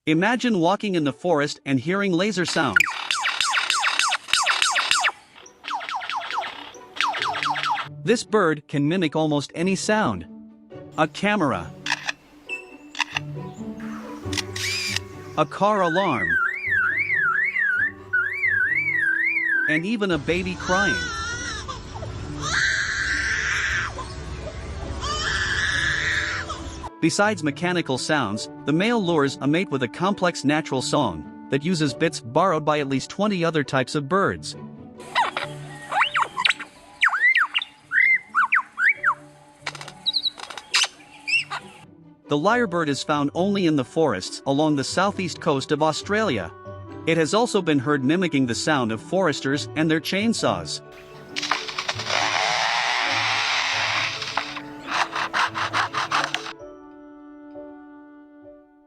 Imagine walking in the forest and hearing laser sounds. This bird can mimic almost any sound. A camera, a car alarm, and even a baby crying. Besides mechanical sounds, the male lures a mate with a complex natural song that uses bits borrowed by at least 20 other types of birds. The lyrebird is found only in the forests along the southeast coast of Australia. It has also been heard mimicking the sound of foresters and their chainsaws.